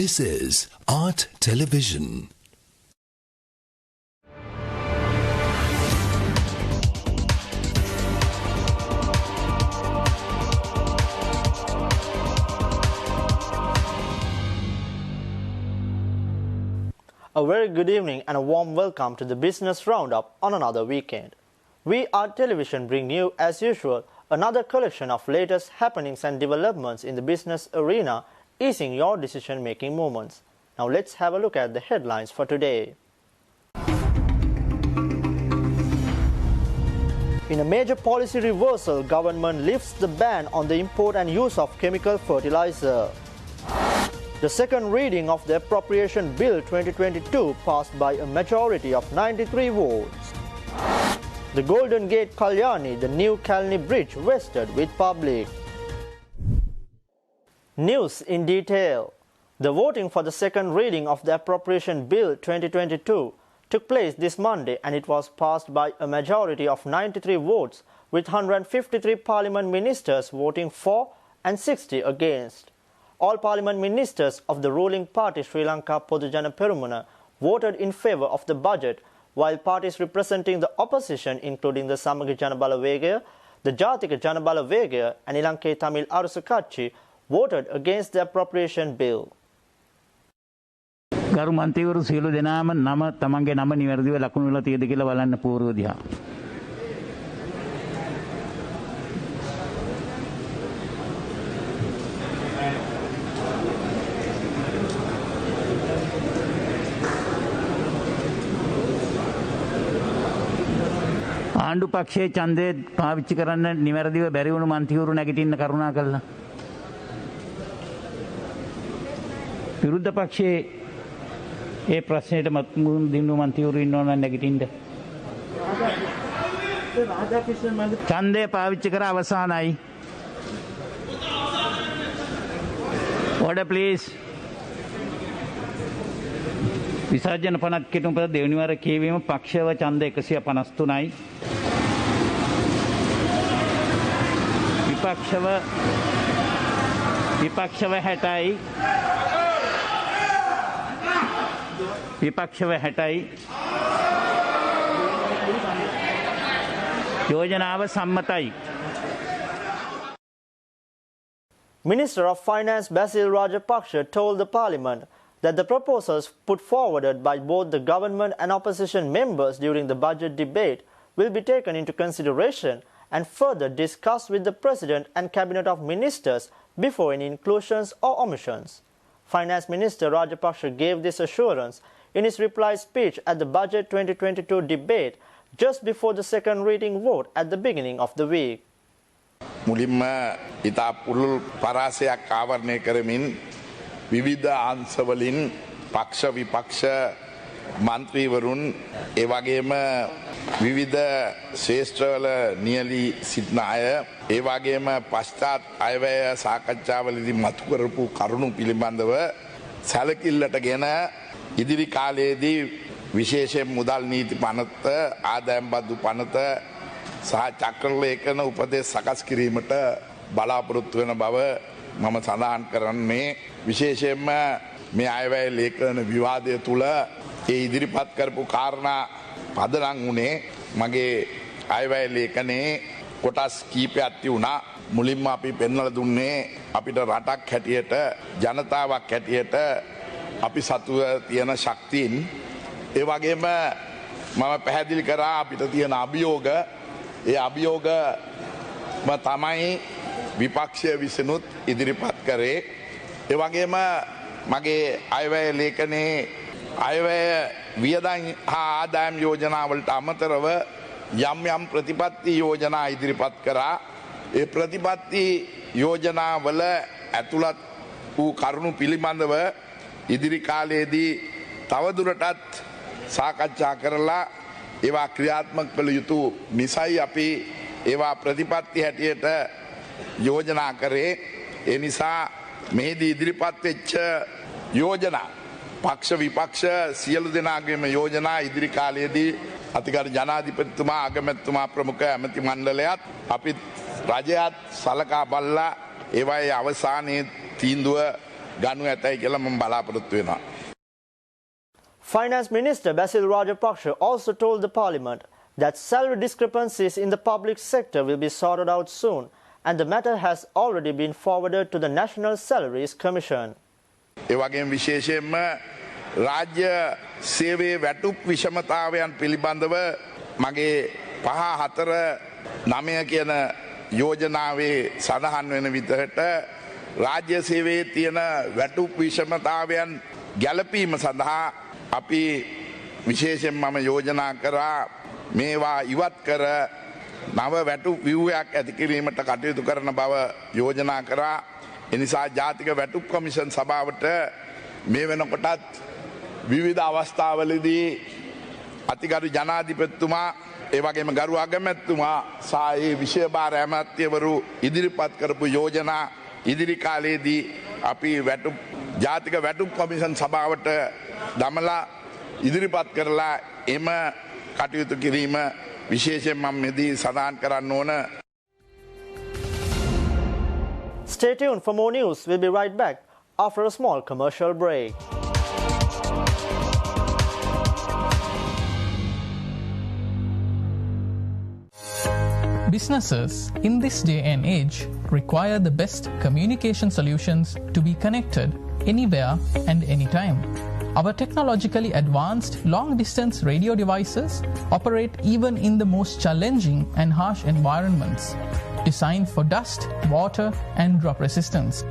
This is Art Television. A very good evening and a warm welcome to the Business Roundup on another weekend. We Art Television bring you, as usual, another collection of latest happenings and developments in the business arena, easing your decision-making moments. Now let's have a look at the headlines for today. In a major policy reversal, government lifts the ban on the import and use of chemical fertilizer. The second reading of the Appropriation Bill 2022 passed by a majority of 93 votes. The Golden Gate Kalyani, the new Kalni Bridge, vested with public. News in detail. The voting for the second reading of the Appropriation Bill 2022 took place this Monday, and it was passed by a majority of 93 votes, with 153 Parliament ministers voting for and 60 against. All Parliament ministers of the ruling party Sri Lanka Podujana Perumuna voted in favour of the budget, while parties representing the opposition, including the Samagi Janabala Vegaya, the Jatika Janabala Vegaya and Ilanke Tamil Arusa Kachi, voted against the appropriation bill. ගරු මන්ත්‍රීවරු සියලු දෙනාම නම තමන්ගේ නම නිවැරදිව ලකුණු වෙලා තියෙද කියලා බලන්න පූර්ව දිහා. ආණ්ඩු පක්ෂයේ ඡන්දය පාවිච්චි කරන්න නිවැරදිව බැරි වුණු මන්ත්‍රීවරු නැගිටින්න කරුණා කළා. විරුද්ධ පක්ෂයේ ඒ ප්‍රශ්නෙට මතුමුන් දිනු මන්ත්‍රීවරු ඉන්නවනම් නැගිටින්න. ඡන්දය පාවිච්චි කර අවසానයි. Order please. විසර්ජන 50 කෙටුම් පද දෙවනි වර කියවීම පක්ෂව ඡන්ද 153යි. විපක්ෂව 60යි. විපක්ෂව 60යි. යෝජනාව සම්මතයි. Minister of Finance Basil Rajapaksa told the Parliament that the proposals put forward by both the government and opposition members during the budget debate will be taken into consideration and further discussed with the President and Cabinet of Ministers before any inclusions or omissions. Finance Minister Rajapaksa gave this assurance in his reply speech at the Budget 2022 debate just before the second reading vote at the beginning of the week. මුලින්ම ඉතා පුළුල් පරාසයක් ආවරණය කරමින් විවිධ අංශවලින් පක්ෂ විපක්ෂ මන්ත්‍රීවරුන් ඒ වගේම විවිධ ශ්‍රේෂ්ඨවල නියලී සිටින අය ඒ වගේම පශ්චාත් අයවැය සාකච්ඡාවලදී මතු කරපු කරුණු පිළිබඳව සැලකිල්ලටගෙන ඉදිරි කාලයේදී විශේෂයෙන් මුදල් නීති පනත ආදායම් බදු පනත සහ චක්‍රලේඛන උපදෙස් සකස් කිරීමට බලාපොරොත්තු වෙන බව මම සඳහන් කරන්නේ. විශේෂයෙන්ම මේ අයවැය ලේඛන විවාදය තුල ඒ ඉදිරිපත් කරපු කාරණා පදනම් වුණේ මගේ අයවැය ලේඛනයේ කොටස් කීපයක් තියුණා. මුලින්ම අපි පෙන්වලා දුන්නේ අපිට රටක් හැටියට ජනතාවක් හැටියට අපි සතුව තියෙන ශක්තියින් ඒ වගේම මම පැහැදිලි කරා අපිට තියෙන අභියෝග ඒ අභියෝගම තමයි විපක්ෂය විසිනුත් ඉදිරිපත් කරේ. ඒ වගේම මගේ අයවැය ලේඛනයේ අයවැය වියදම් හා ආදායම් යෝජනා වලට අමතරව යම් යම් ප්‍රතිපත්ති යෝජනා ඉදිරිපත් කරා. ඒ ප්‍රතිපත්ති යෝජනා වල ඇතුළත් වූ කරුණු පිළිබඳව ඉදිරි කාලයේදී තවදුරටත් සාකච්ඡා කරලා ඒවා ක්‍රියාත්මක කළ යුතු නිසයි අපි ඒවා ප්‍රතිපත්ති හැටියට යෝජනා කරේ. ඒ නිසා මෙහිදී ඉදිරිපත් වෙච්ච යෝජනා පක්ෂ විපක්ෂ සියලු දෙනාගේම යෝජනා ඉදිරි කාලයේදී අතිගරු ජනාධිපතිතුමා අගමැතිතුමා ප්‍රමුඛ ඇමති මණ්ඩලයත් අපි රජයත් සලකා බලලා ඒවායේ අවසානයේ තීන්දුව ගනු ඇතයි කියලා මම බලාපොරොත්තු වෙනවා. Finance Minister Basil Rajapaksa also told the Parliament that salary discrepancies in the public sector will be sorted out soon, and the matter has already been forwarded to the National Salaries Commission. ඒ වගේම විශේෂයෙන්ම රාජ්‍ය සේවයේ වැටුප් විෂමතාවයන් පිළිබඳව මගේ 5-4-9 කියන යෝජනාවේ සඳහන් වෙන විදිහට රාජ්‍ය සේවයේ තියෙන වැටුප් විෂමතාවයන් ගැළපීම සඳහා අපි විශේෂයෙන් මම යෝජනා කරා මේවා ඉවත් කර නව වැටුප් ව්‍යුහයක් ඇති කිරීමට කටයුතු කරන බව යෝජනා කරා. ඒ නිසා ජාතික වැටුප් කොමිෂන් සභාවට මේ වෙනකොටත් විවිධ අවස්ථාවලදී අතිගරු ජනාධිපතිතුමා ඒ වගේම ගරු අගමැතිතුමා සහ ඒ විෂය භාර ඇමතිවරු ඉදිරිපත් කරපු යෝජනා ඉදිරි කාලයේදී අපි ජාතික වැටුප් කොමිෂන් සභාවට දමලා ඉදිරිපත් කරලා එම කටයුතු කිරීම විශේෂයෙන් මම මෙදී සඳහන් කරන්න ඕන. Stay tuned for more news. We'll be right back after a small commercial break. Businesses in this day and age require the best communication solutions to be connected anywhere and anytime. Our technologically advanced long-distance radio devices operate even in the most challenging and harsh environments, designed for dust, water, and drop resistance.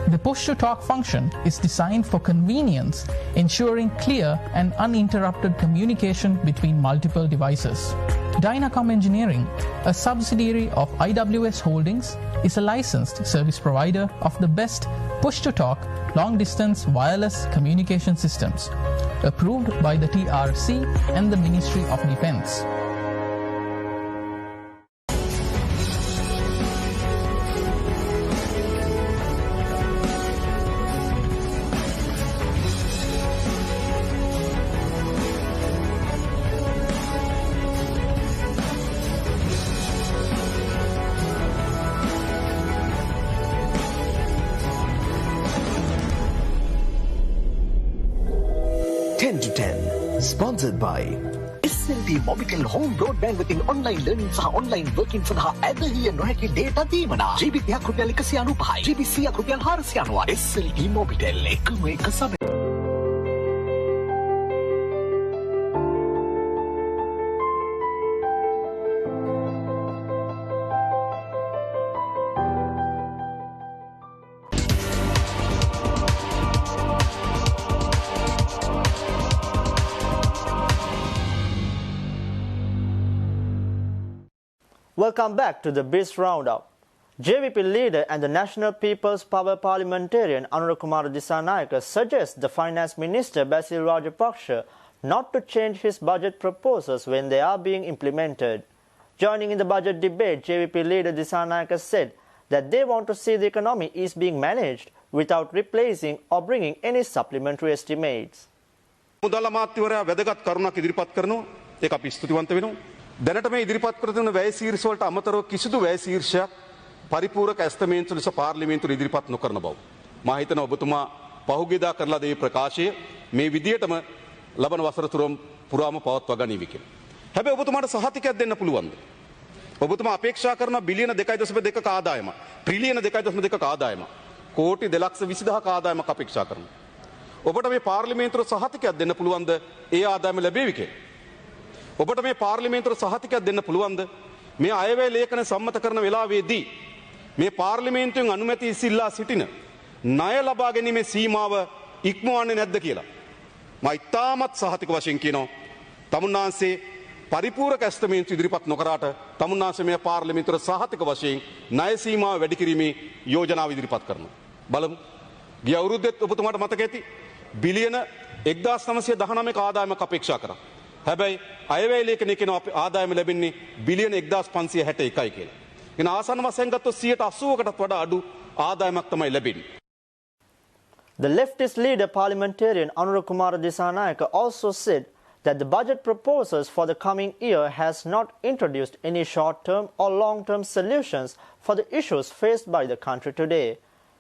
The push-to-talk function is designed for convenience, ensuring clear and uninterrupted communication between multiple devices. Dynacom Engineering, a subsidiary of IWS Holdings, is a licensed service provider of the best push-to-talk long-distance wireless communication systems, approved by the TRC and the Ministry of Defence. Sponsored by SLT Mobitel Home Broadband within online learning සහ online working සඳහා ඇදහිය නොහැකි data දීමනා GB 30ක් රුපියල් 195 GB 100ක් රුපියල් 490 SLT Mobitel එකම එක සබ. Welcome back to the Biz RoundUp. JVP leader and the National People's Power parliamentarian Anurakkumara Dissanayake suggests the Finance Minister Basil Rajapaksa not to change his budget proposals when they are being implemented. Joining in the budget debate, JVP leader Dissanayake said that they want to see the economy is being managed without replacing or bringing any supplementary estimates. මුදල් අමාත්‍යවරයා වැදගත් කරුණක් ඉදිරිපත් කරනවා. ඒක අපි ස්තුතිවන්ත වෙනවා. දැනට මේ ඉදිරිපත් කර තිබෙන වැය සීර්ෂ වලට අමතරව කිසිදු වැය සීර්ෂයක් පරිපූර්ණක ඇස්තමේන්තු ලෙස පාර්ලිමේන්තුවේ ඉදිරිපත් නොකරන බව. මා හිතනවා ඔබතුමා පහුගියදා කරලා දේ ප්‍රකාශය මේ විදියටම ලබන වසර පුරාම පවත්වා ගනිවි කියලා. හැබැයි ඔබතුමාට සහතිකයක් දෙන්න පුළුවන්ද? ඔබතුමා අපේක්ෂා කරන බිලියන 2.2ක ආදායම, ට්‍රිලියන 2.2ක ආදායම, කෝටි 2,20,000ක ආදායමක් අපේක්ෂා කරනවා. ඔබට මේ පාර්ලිමේන්තුවේ සහතිකයක් දෙන්න පුළුවන්ද ඒ ආදායම ලැබෙවි කියලා? ඔබට මේ පාර්ලිමේන්තුවේ සහතිකයක් දෙන්න පුළුවන්ද මේ අයවැය ලේඛන සම්මත කරන වෙලාවේදී මේ පාර්ලිමේන්තුවෙන් අනුමැති ඉල්ලා සිටින ණය ලබා ගැනීමේ සීමාව ඉක්මවන්නේ නැද්ද කියලා? මා ඉතාමත් සහතික වශයෙන් කියනවා තමුන්නාන්සේ පරිපූර්ණක ඇස්තමේන්තු ඉදිරිපත් නොකරාට තමුන්නාන්සේ මේ පාර්ලිමේන්තුවේ සහතික වශයෙන් ණය සීමාව වැඩි කිරීමේ යෝජනාව ඉදිරිපත් කරනවා. බලමු. ගිය අවුරුද්දෙත් ඔබතුමාට මතක ඇති බිලියන 1919ක ආදායමක් අපේක්ෂා කරා. හැබැයි අයවැය ලේඛනයේ කියන ආදායම ලැබෙන්නේ බිලියන 1561යි කියලා. එන ආසන්න වශයෙන් ගත්තොත් 80%කටත් වඩා අඩු ආදායමක් තමයි ලැබෙන්නේ. The leftist leader parliamentarian Anurakkumara Dissanayake also said that the budget proposals for the coming year has not introduced any short-term or long-term solutions for the issues faced by the country today.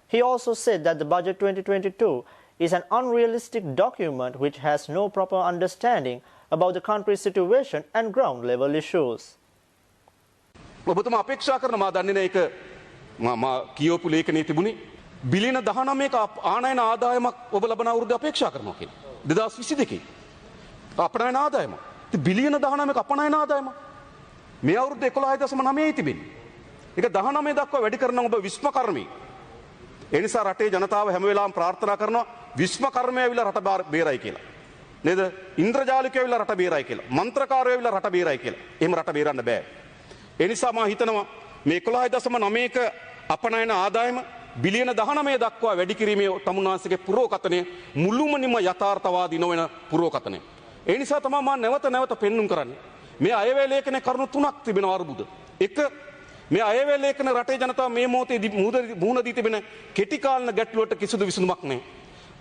He also said that the budget 2022 is an unrealistic document which has no proper understanding about the country's situation and ground level issues. ඔබතුමා අපේක්ෂා කරන මා දන්නේ නැහැ ඒක මා කියවපු ලේඛනයේ තිබුණේ බිලියන 19ක ආනයන ආදායමක් ඔබ ලබන අවුරුද්ද අපේක්ෂා කරනවා කියලා 2022 අපනයන ආදායම ඉතින් බිලියන 19ක අපනයන ආදායම මේ අවුරුද්ද 11.9යි තිබෙන්නේ ඒක 19 දක්වා වැඩි කරන ඔබ විශ්වකර්මී ඒ නිසා රටේ ජනතාව හැම වෙලාවෙම ප්‍රාර්ථනා කරනවා විශ්වකර්මය ඇවිල්ලා රට බේරයි කියලා නේද ඉන්ද්‍රජාලිකය ඇවිල්ලා රට බේරයි කියලා මන්ත්‍රකාරයෝ ඇවිල්ලා රට බේරයි කියලා එහෙම රට බේරන්න බෑ ඒ නිසා මා හිතනවා මේ 11.9ක අපනයන ආදායම බිලියන 19 දක්වා වැඩි කිරීමේ තමුන්වහන්සේගේ පුරෝකතනය මුළුමනින්ම යථාර්ථවාදී නොවන පුරෝකතනය. ඒ නිසා තමයි මා නැවත පෙන්눔 කරන්නේ. මේ අයවැය ලේඛනයේ කරුණු තුනක් තිබෙනවා අරුබුද. එක මේ අයවැය ලේඛන රටේ ජනතාව මේ මොහොතේ මුහුණ දී තිබෙන කෙටි කාලන ගැටලුවට කිසිදු විසඳුමක් නැහැ.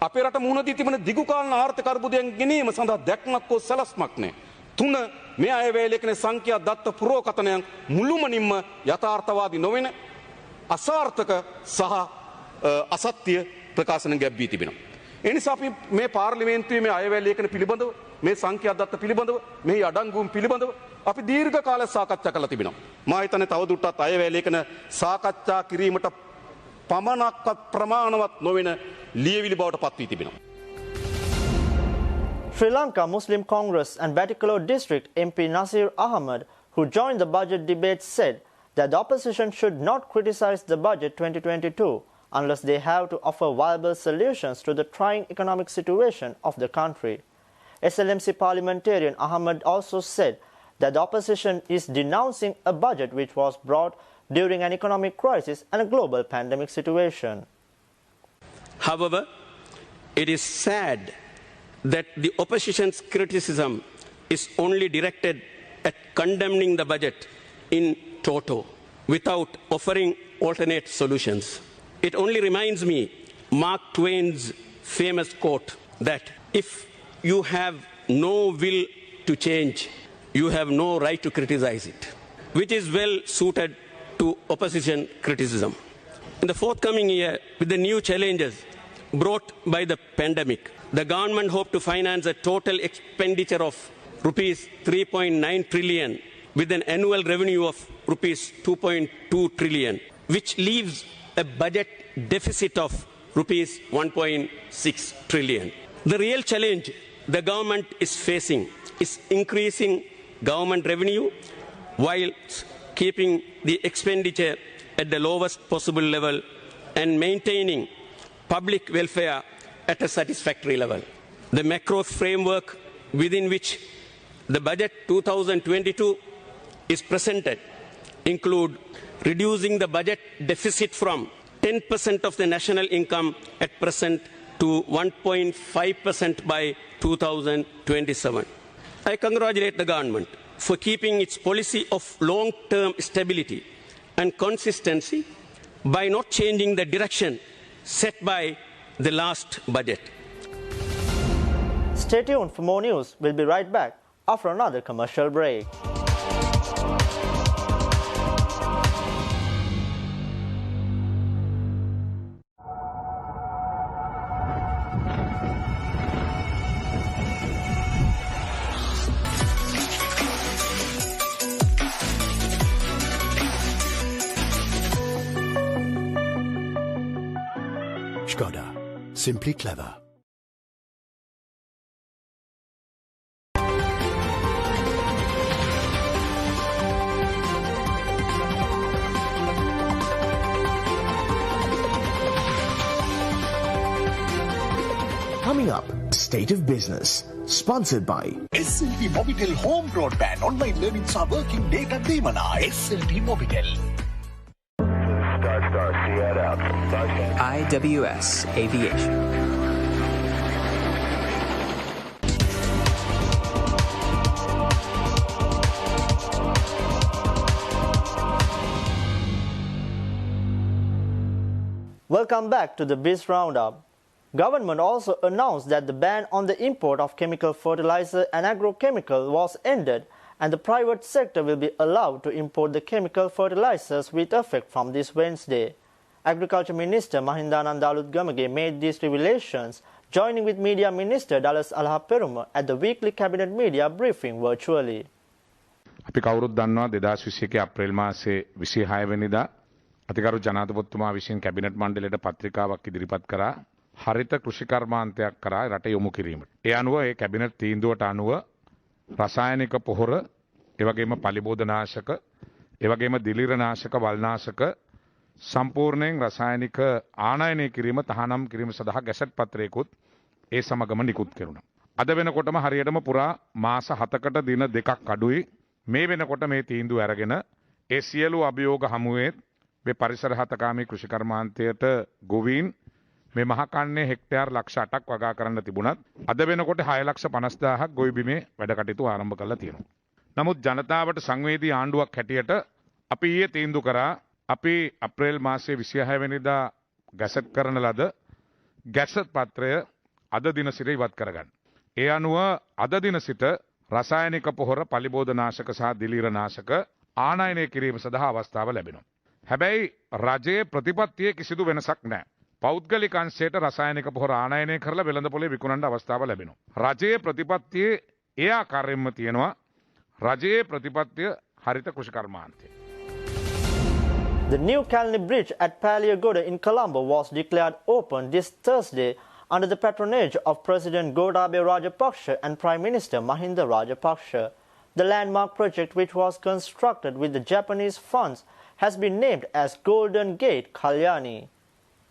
අපේ රට මුහුණ දී තිබෙන දිගු කාලන ආර්ථික අර්බුදයන් ගෙනීම සඳහා දැක්මක් හෝ සැලැස්මක් නැහැ. තුන මේ අයවැය ලේඛනයේ සංඛ්‍යා දත්ත පුරෝකතනයන් මුළුමනින්ම යථාර්ථවාදී නොවන අසාර්ථක සහ අසත්‍ය ප්‍රකාශන ගැබ්වී තිබෙනවා. ඒ නිසා අපි මේ පාර්ලිමේන්තුවේ මේ අයවැය ලේඛන පිළිබඳව මේ සංඛ්‍යා දත්ත පිළිබඳව මේ අඩංගුම් පිළිබඳව අපි දීර්ඝ කාලයක් සාකච්ඡා කරලා තිබෙනවා. මා හිතන්නේ තවදුරටත් අයවැය ලේඛන සාකච්ඡා කිරීමට පමණක්වත් ප්‍රමාණවත් නොවන ලියවිලි බවට පත් වී තිබෙනවා. Sri Lanka Muslim Congress and Batticaloa District MP Nasir Ahmed, who joined the budget debate, said that the opposition should not criticize the budget 2022 unless they have to offer viable solutions to the trying economic situation of the country. SLMC parliamentarian Ahmed also said that the opposition is denouncing a budget which was brought during an economic crisis and a global pandemic situation. However, it is sad that the opposition's criticism is only directed at condemning the budget in toto without offering alternate solutions. It only reminds me Mark Twain's famous quote that if you have no will to change, you have no right to criticize it, which is well suited to opposition criticism. In the forthcoming year, with the new challenges brought by the pandemic, the government hopes to finance a total expenditure of rupees 3.9 trillion with an annual revenue of rupees 2.2 trillion, which leaves a budget deficit of rupees 1.6 trillion. The real challenge the government is facing is increasing government revenue while keeping the expenditure at the lowest possible level and maintaining public welfare at a satisfactory level. The macro framework within which the budget 2022 is presented include reducing the budget deficit from 10% of the national income at present to 1.5% by 2027. I congratulate the government for keeping its policy of long-term stability and consistency by not changing the direction set by the last budget. Stay tuned for more news. We'll be right back after another commercial break. Skoda. Simply clever. Coming up, State of Business, sponsored by SLT Mobitel Home Broadband Online Learning Sa Working Data Demana. SLT Mobitel. IWS Aviation. Welcome back to the Biz RoundUp. Government also announced that the ban on the import of chemical fertilizer and agrochemical was ended, and the private sector will be allowed to import the chemical fertilizers with effect from this Wednesday. Agriculture Minister Mahindananda Aluthgamage made these revelations, joining with Media Minister Dallas Alahaperuma at the weekly Cabinet Media briefing virtually. අපි කවුරුත් දන්නවා 2021 අප්‍රේල් මාසේ 26 වෙනිදා අතිගරු ජනාධිපතිතුමා විසින් cabinet මණ්ඩලයට පත්‍රිකාවක් ඉදිරිපත් කරා හරිත කෘෂි කර්මාන්තයක් කරා රට යොමු කිරීමට. ඒ අනුව ඒ කැබිනට් තීන්දුවට අනුව රසායනික පොහොර, ඒ වගේම පලිබෝධනාශක, ඒ වගේම දිලිරනාශක, වල්නාශක සම්පූර්ණයෙන් රසායනික ආනයනය කිරීම තහනම් කිරීම සඳහා ගැසට් පත්‍රයකුත් ඒ සමගම නිකුත් කෙරුණා. අද වෙනකොටම හරියටම පුරා මාස 7කට දින 2ක් අඩුයි මේ වෙනකොට මේ තීන්දුව අරගෙන ඒ සියලු අභියෝග හමුවේ මේ පරිසර හතකාමී කෘෂි කර්මාන්තයට ගොවීන් මේ මහකන්නේ හෙක්ටයාර් ලක්ෂ 8ක් වගා කරන්න තිබුණත් අද වෙනකොට 6,50,000ක් ගොවි බිමේ වැඩ කටයුතු ආරම්භ කරලා තියෙනවා. නමුත් ජනතාවට සංවේදී ආණ්ඩුවක් හැටියට අපි ඊයේ තීන්දුව කරා අපි අප්‍රේල් මාසයේ 26 වෙනිදා ගැසට් කරන ලද ගැසට් පත්‍රය අද දින සිට ඉවත් කරගන්න. ඒ අනුව අද දින සිට රසායනික පොහොර, පලිබෝධනාශක සහ දිලීරනාශක ආනයනය කිරීම සඳහා අවස්ථාව ලැබෙනවා. හැබැයි රජයේ ප්‍රතිපත්තියේ කිසිදු වෙනසක් නැහැ. පෞද්ගලික අංශයට රසායනික පොහොර ආනයනය කරලා වෙළඳපොලේ විකුණන්න අවස්ථාව ලැබෙනවා. රජයේ ප්‍රතිපත්තියේ ඒ ආකාරයෙන්ම තියෙනවා. රජයේ ප්‍රතිපත්තිය හරිත කෘෂි කර්මාන්තය. The new Kalni Bridge at Paliagoda in Colombo was declared open this Thursday under the patronage of President Gotabaya Rajapaksa and Prime Minister Mahinda Rajapaksa. The landmark project, which was constructed with the Japanese funds, has been named as Golden Gate Kalyani.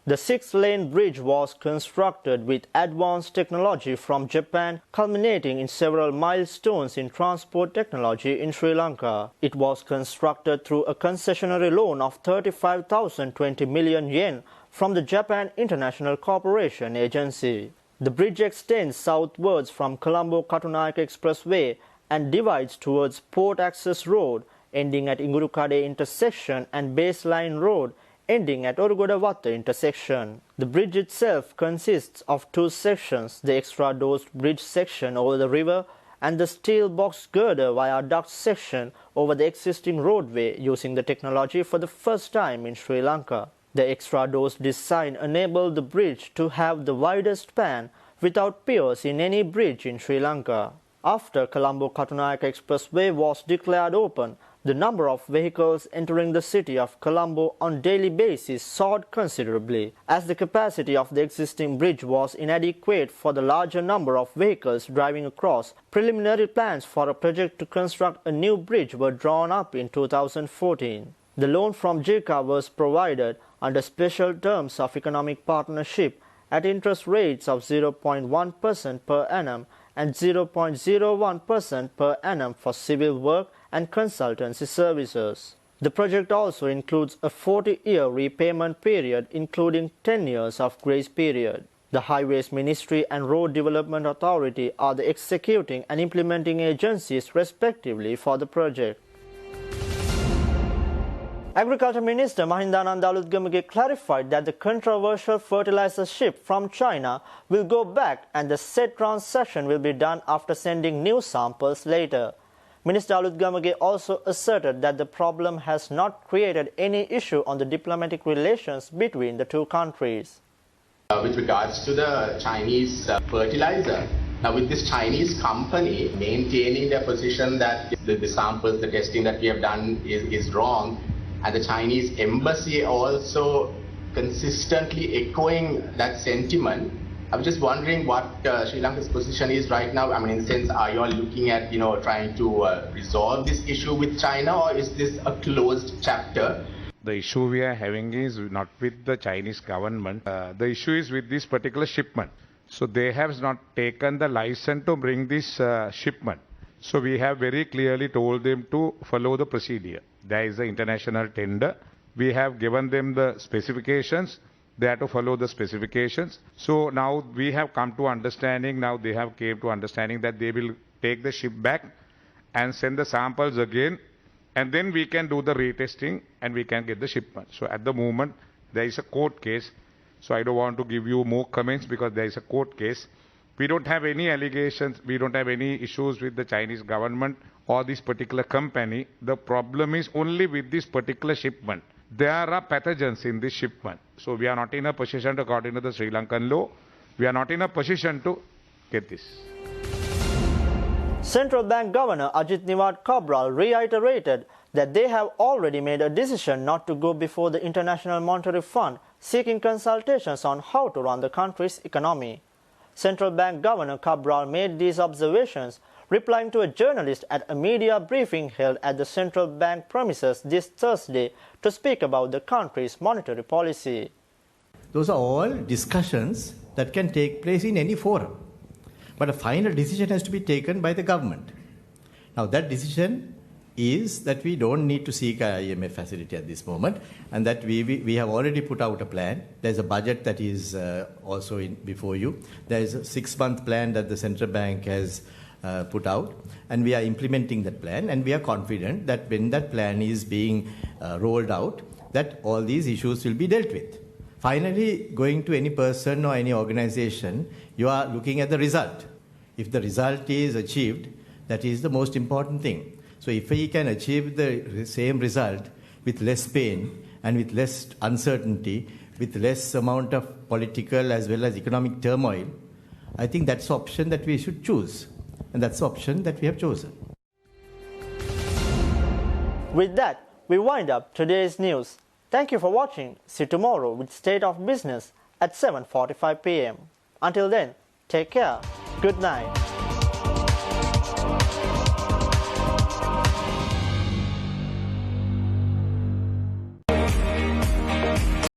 The 6-lane bridge was constructed with advanced technology from Japan, culminating in several milestones in transport technology in Sri Lanka. It was constructed through a concessionary loan of 35,020 million yen from the Japan International Cooperation Agency. The bridge extends southwards from Colombo-Katunayake Expressway and divides towards Port Access Road, ending at Ingurukade intersection, and Baseline Road, ending at Orugoda-Watta intersection. The bridge itself consists of 2 sections, the extra-dosed bridge section over the river and the steel box girder viaduct section over the existing roadway using the technology for the first time in Sri Lanka. The extra-dosed design enabled the bridge to have the widest span without piers in any bridge in Sri Lanka. After Colombo-Katunayake Expressway was declared open, the number of vehicles entering the city of Colombo on daily basis soared considerably. As the capacity of the existing bridge was inadequate for the larger number of vehicles driving across, preliminary plans for a project to construct a new bridge were drawn up in 2014. The loan from JICA was provided under special terms of economic partnership at interest rates of 0.1% per annum and 0.01% per annum for civil work and consultancy services. The project also includes a 40-year repayment period, including 10 years of grace period. The Highways Ministry and Road Development Authority are the executing and implementing agencies respectively for the project. Agriculture Minister Mahindananda Aluthgamage clarified that the controversial fertilizer ship from China will go back and the said transaction will be done after sending new samples later. Minister Aluthgamage also asserted that the problem has not created any issue on the diplomatic relations between the two countries. With regards to the Chinese fertilizer, now with this Chinese company maintaining their position that the samples, the testing that we have done is wrong, and the Chinese embassy also consistently echoing that sentiment, I was just wondering what Sri Lanka's position is right now. I mean, in a sense, are you all looking at, trying to resolve this issue with China, or is this a closed chapter? The issue we are having is not with the Chinese government. The issue is with this particular shipment. So they have not taken the license to bring this shipment. So we have very clearly told them to follow the procedure. There is an international tender. We have given them the specifications. They have to follow the specifications. So now we have come to understanding, now they have came to understanding that they will take the ship back and send the samples again, and then we can do the retesting and we can get the shipment. So at the moment there is a court case. So I don't want to give you more comments because there is a court case. We don't have any allegations, we don't have any issues with the Chinese government or this particular company. The problem is only with this particular shipment. there are pathogens in this shipment. So we are not in a position to, according to the Sri Lankan law, we are not in a position to get this. Central Bank Governor Ajit Niwad Cabral reiterated that they have already made a decision not to go before the International Monetary Fund seeking consultations on how to run the country's economy. Central Bank Governor Cabral made these observations replying to a journalist at a media briefing held at the central bank premises this Thursday to speak about the country's monetary policy. Those are all discussions that can take place in any forum. But a final decision has to be taken by the government. Now that decision is that we don't need to seek an IMF facility at this moment, and that we have already put out a plan. There's a budget that is also before you. There is a 6-month plan that the central bank has put out, and we are implementing that plan, and we are confident that when that plan is being rolled out, that all these issues will be dealt with. Finally, going to any person or any organization, you are looking at the result. If the result is achieved, that is the most important thing. So if we can achieve the same result with less pain and with less uncertainty, with less amount of political as well as economic turmoil, I think that's the option that we should choose. And that's the option that we have chosen. With that, we wind up today's news. Thank you for watching. See you tomorrow with State of Business at 7:45 p.m. Until then, take care. Good night.